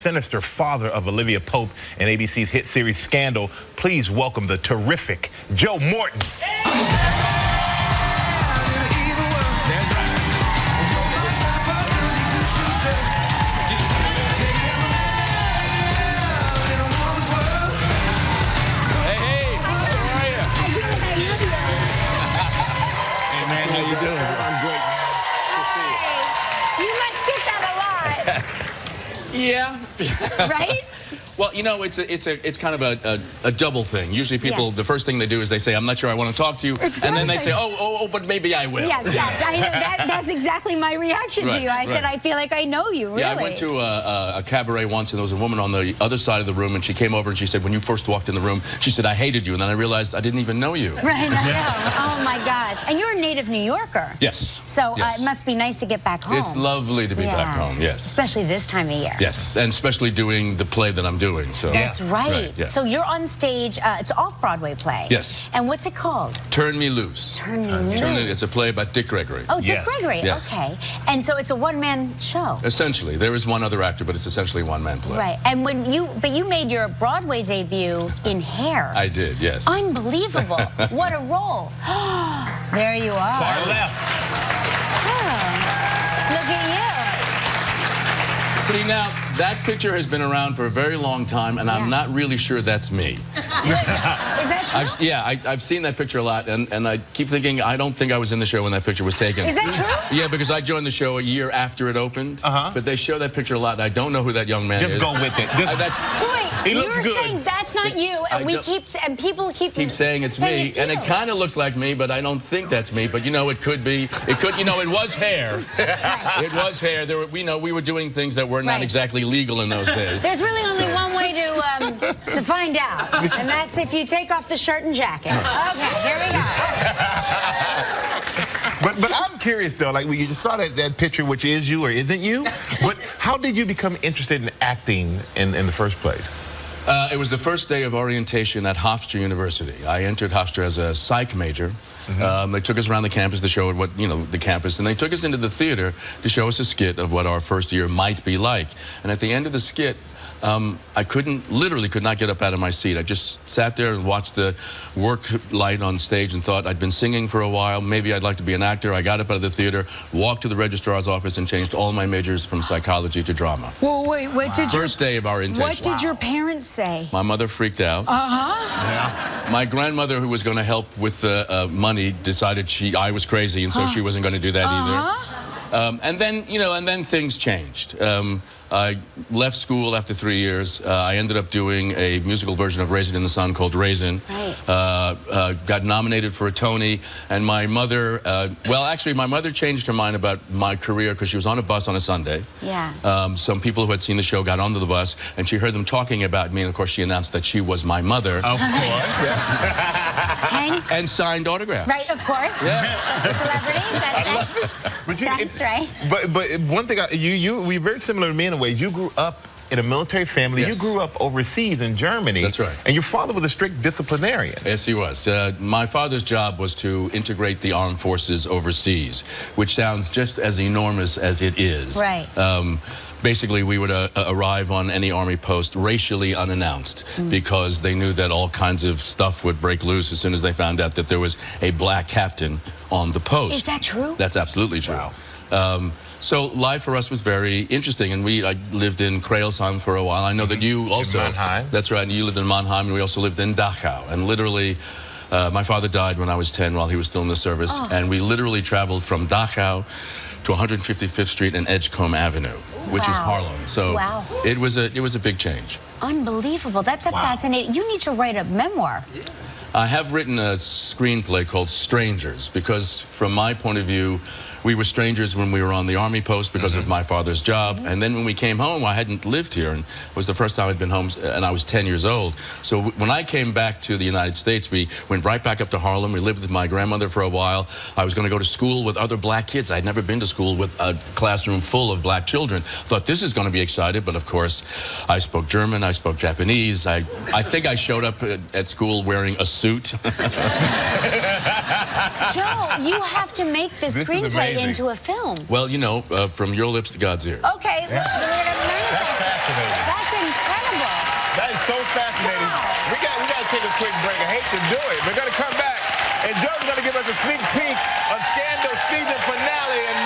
Sinister father of Olivia Pope and ABC's hit series Scandal. Please welcome the terrific Joe Morton. Yeah. Right? Well, you know, it's kind of a double thing. Usually people, the first thing they do is they say, I'm not sure I want to talk to you. Exactly. And then they say, oh, but maybe I will. Yes, I know. That's exactly my reaction to you. I said, I feel like I know you, really. Yeah, I went to a cabaret once, and there was a woman on the other side of the room, and she came over and she said, when you first walked in the room, she said, I hated you. And then I realized I didn't even know you. Right, I know. Oh, my gosh. And you're a native New Yorker. Yes. So it must be nice to get back home. It's lovely to be back home, yes. Especially this time of year. Yes, and especially doing the play that I'm doing. So. That's right. Yeah. So you're on stage. It's an off-Broadway play. Yes. And what's it called? Turn Me Loose. Turn Me Loose. It's a play about Dick Gregory. Oh, Dick Gregory. Yes. Okay. And so it's a one-man show. Essentially. There is one other actor, but it's essentially a one-man play. Right. And but you made your Broadway debut in Hair. I did, yes. Unbelievable. What a role. There you are. Far left. Oh, look at you. See, now, that picture has been around for a very long time, and I'm not really sure that's me. Is that true? I've seen that picture a lot, and I keep thinking, I don't think I was in the show when that picture was taken. Is that true? Yeah, because I joined the show a year after it opened, but they show that picture a lot, and I don't know who that young man is. Just go with it. Wait, you're saying that's not you, and people keep saying it's me, and it kind of looks like me, but I don't think that's me. But you know, it could be. It could. You know, it was hair. It was hair. There were, we were doing things that were not exactly legal in those days. There's really only one way to find out, and that's if you take off the shirt and jacket. Okay, here we go. But I'm curious though, like when you just saw that picture, which is you or isn't you, but how did you become interested in acting in the first place? It was the first day of orientation at Hofstra University. I entered Hofstra as a psych major. They took us around the campus to show the campus, and they took us into the theater to show us a skit of what our first year might be like. And at the end of the skit, I literally could not get up out of my seat. I just sat there and watched the work light on stage and thought, I'd been singing for a while, maybe I'd like to be an actor. I got up out of the theater, walked to the registrar's office, and changed all my majors from psychology to drama. Well, wait, what did First day of orientation. What did your parents say? My mother freaked out. Yeah. My grandmother, who was going to help with the money, decided I was crazy, and so she wasn't going to do that either. And then things changed. I left school after 3 years. I ended up doing a musical version of Raisin in the Sun called Raisin. Got nominated for a Tony, and my mother, actually my mother changed her mind about my career because she was on a bus on a Sunday. Some people who had seen the show got onto the bus, and she heard them talking about me, and of course she announced that she was my mother. Of course. And signed autographs. Right, of course. Celebrity, that's right. That's right. But one thing, we're very similar to me in a way. You grew up in a military family. You grew up overseas in Germany. That's right. And your father was a strict disciplinarian. Yes, he was. My father's job was to integrate the armed forces overseas, which sounds just as enormous as it is. Right. Basically, we would arrive on any army post racially unannounced because they knew that all kinds of stuff would break loose as soon as they found out that there was a black captain on the post. Is that true? That's absolutely true. Wow. So life for us was very interesting, and I lived in Crailsheim for a while. I know that you also... In Mannheim. That's right, and you lived in Mannheim, and we also lived in Dachau. And literally, my father died when I was 10 while he was still in the service, and we literally traveled from Dachau to 155th Street and Edgecombe Avenue, which is Harlem. So it was a big change. Unbelievable. That's a fascinating... You need to write a memoir. I have written a screenplay called Strangers, because from my point of view, we were strangers when we were on the army post because of my father's job. And then when we came home, I hadn't lived here, and it was the first time I'd been home, and I was 10 years old. So when I came back to the United States, we went right back up to Harlem. We lived with my grandmother for a while. I was going to go to school with other black kids. I'd never been to school with a classroom full of black children. Thought this is going to be exciting, but of course, I spoke German, I spoke Japanese. I think I showed up at school wearing a suit. Joe, you have to make this screenplay into a film. Well, you know, from your lips to God's ears. Okay, we're going to... That's fascinating. That's incredible. That is so fascinating. Wow. We got to take a quick break. I hate to do it. We're going to come back, and Joe's going to give us a sneak peek of Scandal's season finale. And